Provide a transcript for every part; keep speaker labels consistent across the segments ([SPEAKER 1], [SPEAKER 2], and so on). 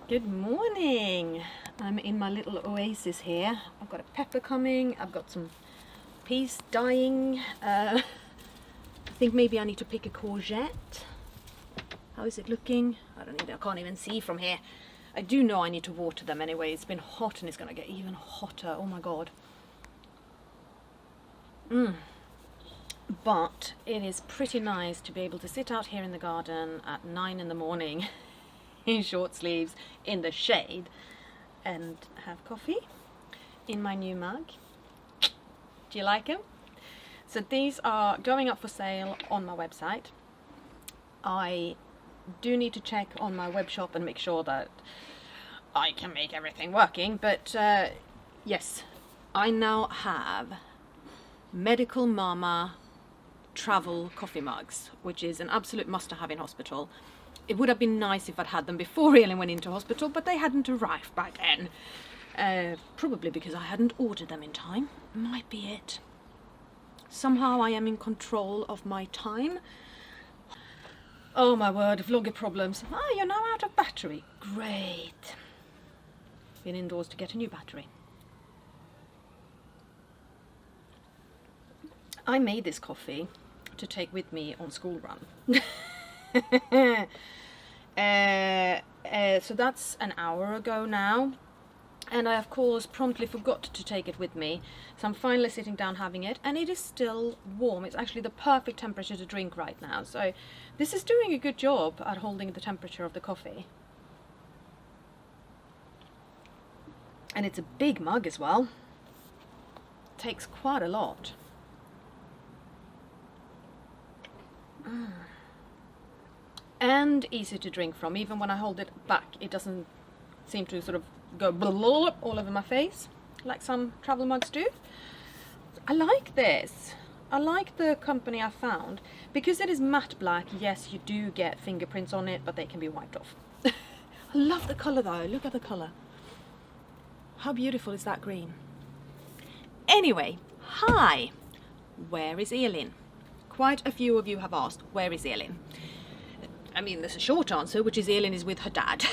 [SPEAKER 1] Good morning. I'm in my little oasis here. I've got a pepper coming, I've got some peas dying. I think maybe I need to pick a courgette. How is it looking? I can't even see from here. I do know I need to water them anyway. It's been hot and it's gonna get even hotter. Oh my god. But it is pretty nice to be able to sit out here in the garden at 9 in the morning in short sleeves in the shade and have coffee in my new mug. Do you like them? So these are going up for sale on my website. I do need to check on my web shop and make sure that I can make everything working, but yes, I now have Medical Mama travel coffee mugs, which is an absolute must to have in hospital. It would have been nice if I'd had them before Elin went into hospital, but they hadn't arrived by then. Probably because I hadn't ordered them in time. Might be it. Somehow I am in control of my time. Oh my word, vlogger problems. Ah, you're now out of battery. Great. Been indoors to get a new battery. I made this coffee to take with me on school run. So that's an hour ago now, and I of course promptly forgot to take it with me, so I'm finally sitting down having it, and it is still warm. It's actually the perfect temperature to drink right now, so this is doing a good job at holding the temperature of the coffee. And it's a big mug as well. Takes quite a lot. And easy to drink from. Even when I hold it back, it doesn't seem to sort of go all over my face like some travel mugs do. I like this. I like the company I found. Because it is matte black, yes, you do get fingerprints on it, but they can be wiped off. I love the colour though. Look at the colour. How beautiful is that green? Anyway, hi. Where is Elin? Quite a few of you have asked, where is Elin? I mean, there's a short answer, which is Elin is with her dad.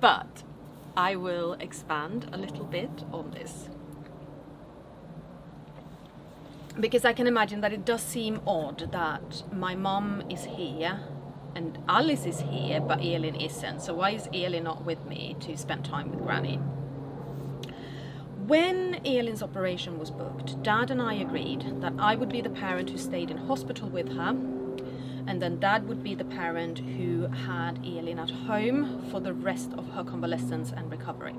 [SPEAKER 1] But I will expand a little bit on this. Because I can imagine that it does seem odd that my mum is here and Alice is here, but Elin isn't. So why is Elin not with me to spend time with Granny? When Elin's operation was booked, Dad and I agreed that I would be the parent who stayed in hospital with her, and then Dad would be the parent who had Elin at home for the rest of her convalescence and recovery.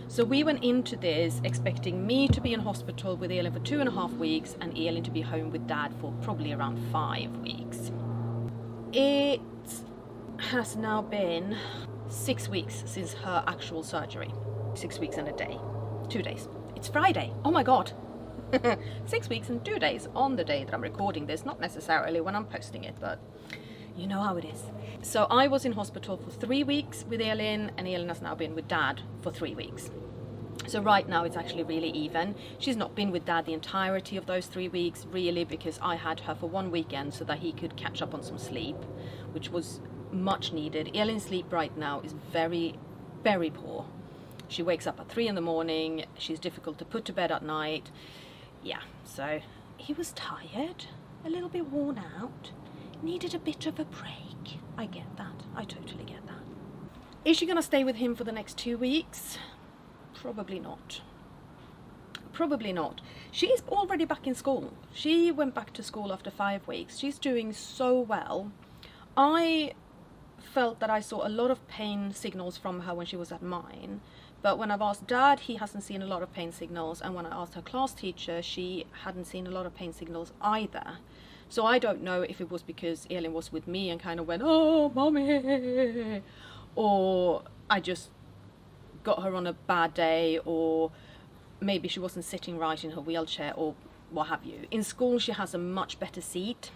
[SPEAKER 1] So we went into this expecting me to be in hospital with Elin for 2.5 weeks and Elin to be home with Dad for probably around 5 weeks. It has now been 6 weeks since her actual surgery. 6 weeks and a day. 2 days. It's Friday. Oh my god. 6 weeks and 2 days on the day that I'm recording this, not necessarily when I'm posting it, but you know how it is. So I was in hospital for 3 weeks with Elin, and Elin has now been with Dad for 3 weeks. So right now it's actually really even. She's not been with Dad the entirety of those 3 weeks, really, because I had her for 1 weekend so that he could catch up on some sleep, which was much needed. Elin's sleep right now is very, very poor. She wakes up at 3 in the morning, she's difficult to put to bed at night. Yeah, so he was tired, a little bit worn out, needed a bit of a break. I get that, I totally get that. Is she gonna stay with him for the next 2 weeks? Probably not. Probably not. She's already back in school. She went back to school after 5 weeks. She's doing so well. I felt that I saw a lot of pain signals from her when she was at mine. But when I've asked Dad, he hasn't seen a lot of pain signals. And when I asked her class teacher, she hadn't seen a lot of pain signals either. So I don't know if it was because Elin was with me and kind of went, oh, mommy, or I just got her on a bad day, or maybe she wasn't sitting right in her wheelchair, or what have you. In school, she has a much better seat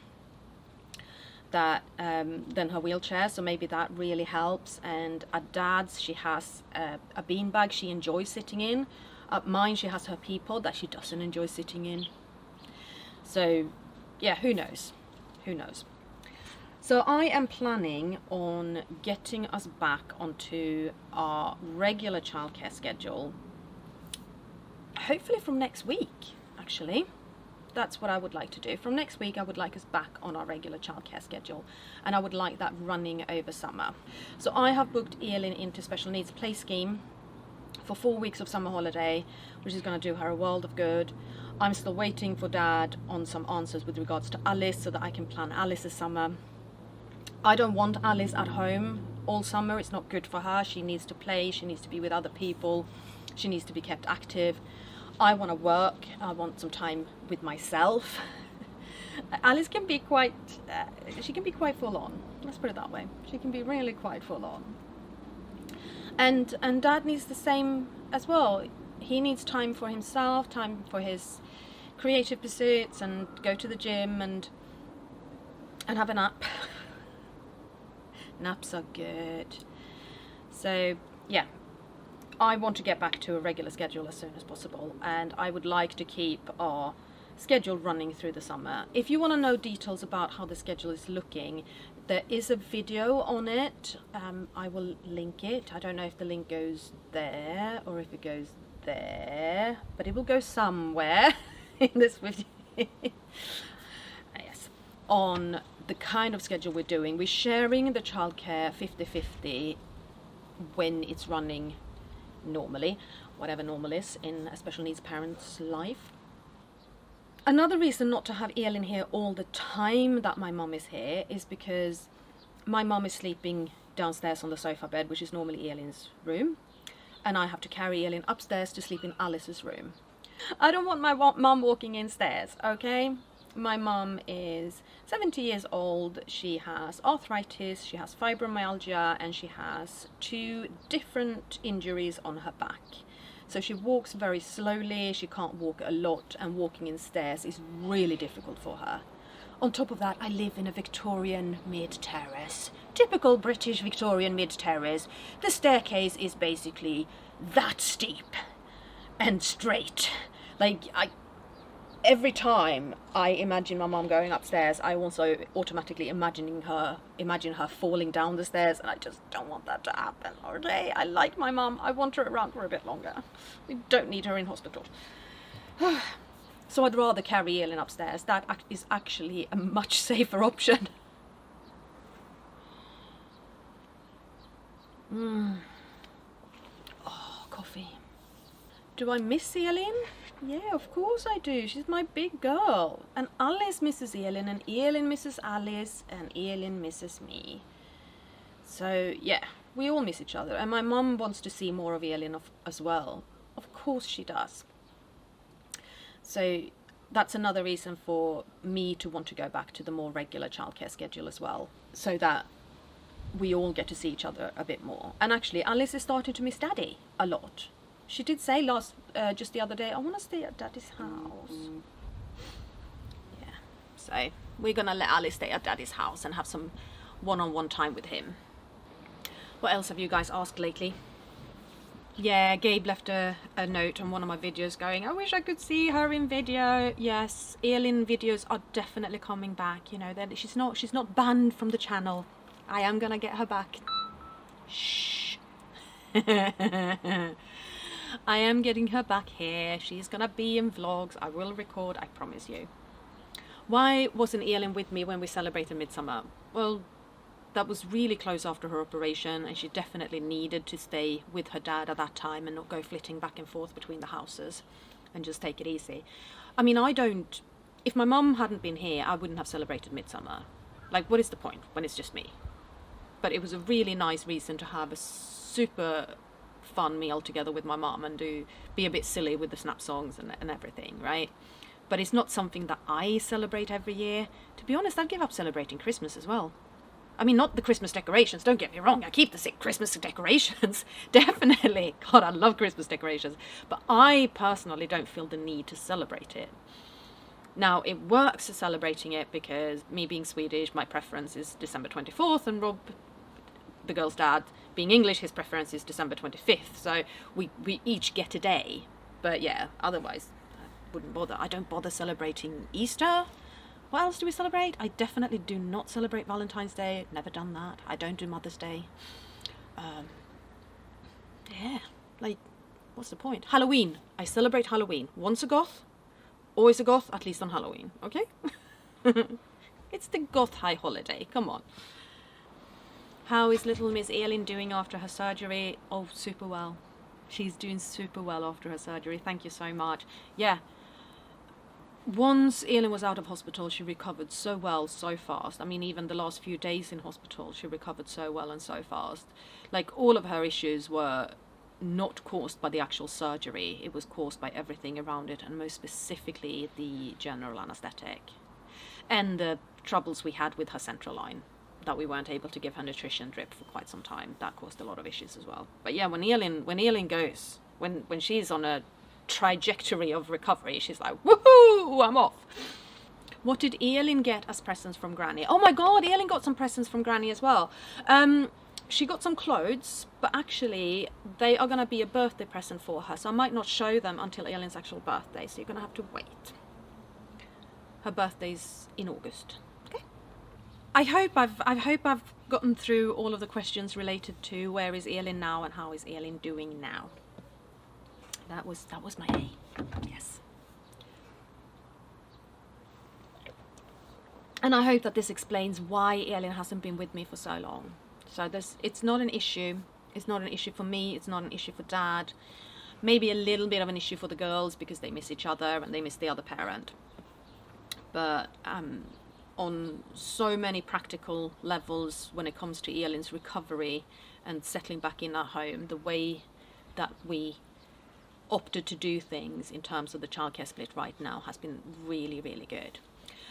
[SPEAKER 1] than her wheelchair, so maybe that really helps. And at Dad's she has a beanbag she enjoys sitting in. At mine she has her peapod that she doesn't enjoy sitting in. So yeah, who knows, So I am planning on getting us back onto our regular childcare schedule, hopefully from next week, actually. That's what I would like to do. From next week, I would like us back on our regular childcare schedule, and I would like that running over summer. So I have booked Elin into special needs play scheme for 4 weeks of summer holiday, which is going to do her a world of good. I'm still waiting for Dad on some answers with regards to Alice so that I can plan Alice's summer. I don't want Alice at home all summer. It's not good for her. She needs to play, she needs to be with other people, she needs to be kept active. I want to work, I want some time with myself. Alice can be quite, she can be quite full on. Let's put it that way. She can be really quite full on. And Dad needs the same as well. He needs time for himself, time for his creative pursuits, and go to the gym and have a nap. Naps are good. So yeah, I want to get back to a regular schedule as soon as possible, and I would like to keep our schedule running through the summer. If you want to know details about how the schedule is looking, there is a video on it. I will link it. I don't know if the link goes there or if it goes there, but it will go somewhere in this video. Yes, on the kind of schedule we're doing. We're sharing the childcare 50-50 when it's running normally, whatever normal is in a special needs parent's life. Another reason not to have Elin here all the time that my mum is here is because my mum is sleeping downstairs on the sofa bed, which is normally Elin's room, and I have to carry Elin upstairs to sleep in Alice's room. I don't want my mum walking in stairs, okay? My mum is 70 years old, she has arthritis, she has fibromyalgia, and she has 2 different injuries on her back. So she walks very slowly, she can't walk a lot, and walking in stairs is really difficult for her. On top of that, I live in a Victorian mid-terrace. Typical British Victorian mid-terrace. The staircase is basically that steep and straight. Like, every time I imagine my mum going upstairs, I also automatically imagine her falling down the stairs, and I just don't want that to happen. Okay, I like my mum. I want her around for a bit longer. We don't need her in hospital. So I'd rather carry Elin upstairs. That is actually a much safer option. Oh, coffee. Do I miss Elin? Yeah, of course I do. She's my big girl. And Alice misses Elin, and Elin misses Alice, and Elin misses me. So yeah, we all miss each other. And my mum wants to see more of Elin as well. Of course she does. So that's another reason for me to want to go back to the more regular childcare schedule as well, so that we all get to see each other a bit more. And actually, Alice is starting to miss Daddy a lot. She did say just the other day, I want to stay at Daddy's house. Yeah, so we're going to let Alice stay at Daddy's house and have some one-on-one time with him. What else have you guys asked lately? Yeah, Gabe left a note on one of my videos going, I wish I could see her in video. Yes, Elin videos are definitely coming back. You know, she's not banned from the channel. I am going to get her back. Shh. I am getting her back here. She's gonna be in vlogs. I will record, I promise you. Why wasn't Elin with me when we celebrated Midsummer? Well, that was really close after her operation, and she definitely needed to stay with her dad at that time and not go flitting back and forth between the houses and just take it easy. I mean, if my mum hadn't been here, I wouldn't have celebrated Midsummer. Like, what is the point when it's just me? But it was a really nice reason to have a super fun meal together with my mum and be a bit silly with the snap songs and everything, right? But it's not something that I celebrate every year. To be honest, I'd give up celebrating Christmas as well. I mean, not the Christmas decorations, don't get me wrong, I keep the sick Christmas decorations, definitely. God, I love Christmas decorations. But I personally don't feel the need to celebrate it. Now, it works celebrating it because me being Swedish, my preference is December 24th, and Rob, the girl's dad, being English, his preference is December 25th. So we each get a day. But yeah, otherwise, I wouldn't bother. I don't bother celebrating Easter. What else do we celebrate? I definitely do not celebrate Valentine's Day. Never done that. I don't do Mother's Day. Yeah, like, what's the point? Halloween. I celebrate Halloween. Once a goth, always a goth, at least on Halloween, okay? It's the goth high holiday, come on. How is little Miss Elin doing after her surgery? Oh, super well. She's doing super well after her surgery. Thank you so much. Yeah. Once Elin was out of hospital, she recovered so well, so fast. I mean, even the last few days in hospital, she recovered so well and so fast. Like, all of her issues were not caused by the actual surgery. It was caused by everything around it, and most specifically the general anesthetic. And the troubles we had with her central line, that we weren't able to give her nutrition drip for quite some time. That caused a lot of issues as well. But yeah, when Elin goes, when she's on a trajectory of recovery, she's like, woohoo, I'm off. What did Elin get as presents from Granny? Oh my god, Elin got some presents from Granny as well. She got some clothes, but actually they are going to be a birthday present for her, so I might not show them until Elin's actual birthday, so you're going to have to wait. Her birthday's in August. Okay. I hope I've gotten through all of the questions related to where is Elin now and how is Elin doing now. That was my aim. Yes. And I hope that this explains why Elin hasn't been with me for so long. So it's not an issue. It's not an issue for me. It's not an issue for Dad. Maybe a little bit of an issue for the girls because they miss each other and they miss the other parent. But on so many practical levels, when it comes to Elin's recovery and settling back in our home, the way that we opted to do things in terms of the childcare split right now has been really, really good.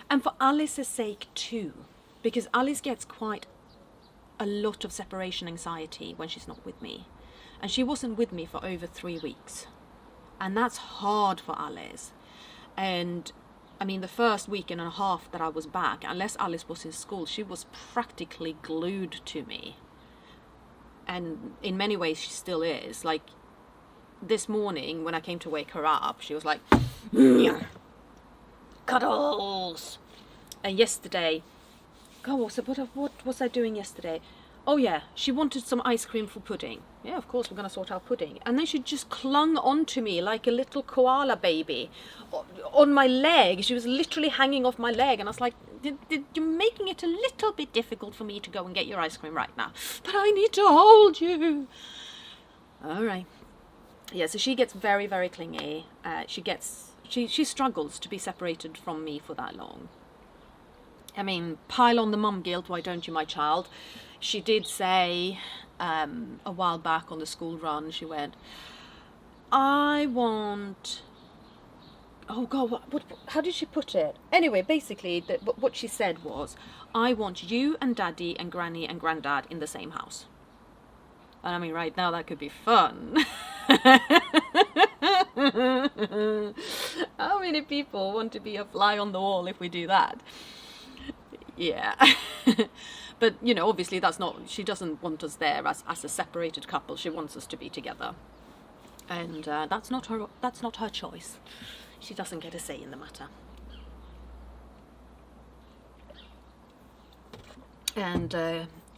[SPEAKER 1] And for Alice's sake too, because Alice gets quite a lot of separation anxiety when she's not with me. And she wasn't with me for over 3 weeks. And that's hard for Alice. And I mean, the first week and a half that I was back, unless Alice was in school, she was practically glued to me. And in many ways she still is. Like, this morning when I came to wake her up, she was like, cuddles. And yesterday, God, what was I doing yesterday? Oh yeah, she wanted some ice cream for pudding. Yeah, of course, we're going to sort out pudding. And then she just clung onto me like a little koala baby on my leg. She was literally hanging off my leg. And I was like, you're making it a little bit difficult for me to go and get your ice cream right now. But I need to hold you. All right. Yeah, so she gets very, very clingy. She struggles to be separated from me for that long. I mean, pile on the mum guilt, why don't you, my child? She did say a while back on the school run, she went, I want... Oh God, what, how did she put it? Anyway, basically, what she said was, I want you and Daddy and Granny and Granddad in the same house. And I mean, right now that could be fun. How many people want to be a fly on the wall if we do that? Yeah. But, you know, obviously that's not, she doesn't want us there as a separated couple. She wants us to be together. And that's not her choice. She doesn't get a say in the matter. And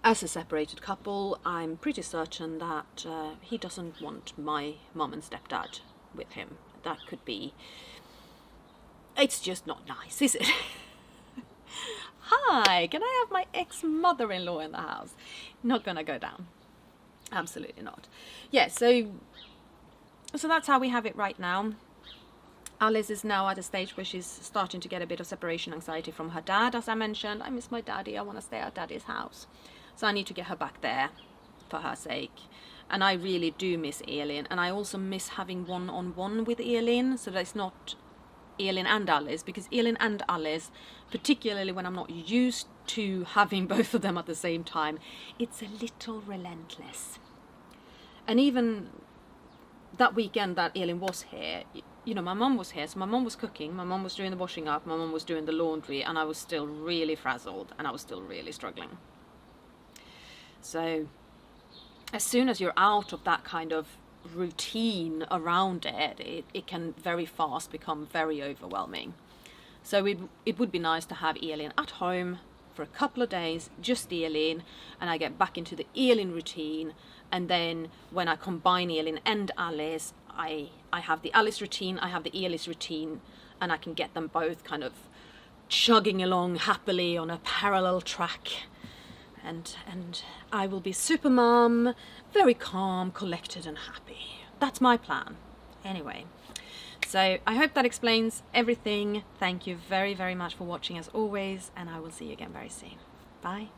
[SPEAKER 1] as a separated couple, I'm pretty certain that he doesn't want my mum and stepdad with him. That could be... It's just not nice, is it? Hi, can I have my ex-mother-in-law in the house? Not gonna go down. Absolutely not. Yeah, so that's how we have it right now. Alice is now at a stage where she's starting to get a bit of separation anxiety from her dad. As I mentioned, I miss my daddy. I want to stay at Daddy's house. So I need to get her back there for her sake. And I really do miss Elin. And I also miss having one-on-one with Elin. So that it's not Elin and Alice. Because Elin and Alice, particularly when I'm not used to having both of them at the same time, it's a little relentless. And even that weekend that Elin was here, you know, my mum was here, so my mum was cooking, my mum was doing the washing up, my mum was doing the laundry, and I was still really frazzled, and I was still really struggling. So, as soon as you're out of that kind of routine around it, it can very fast become very overwhelming. So it would be nice to have Elin at home for a couple of days, just Elin, and I get back into the Elin routine. And then when I combine Elin and Alice, I have the Alice routine, I have the Elis routine, and I can get them both kind of chugging along happily on a parallel track. And I will be super mum, very calm, collected and happy. That's my plan. Anyway, so I hope that explains everything. Thank you very, very much for watching as always, and I will see you again very soon. Bye.